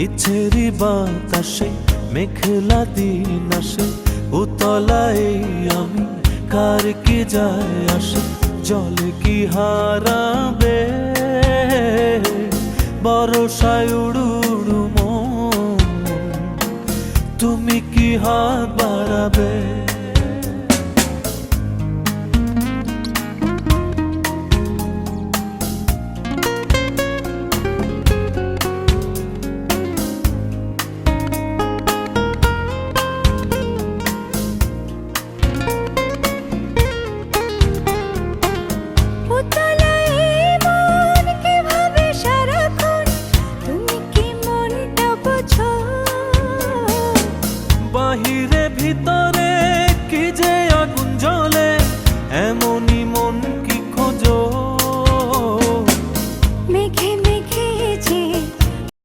ইচ্ছেরই বাতাসে মেঘলা দিন আসে, উতলায় আমি কার কি যায় আসে, জল কি হারাবে বরষায় উড়ুড়ু মন, তুমি কি হাত বাড়াবে? বাহিরে ভিতর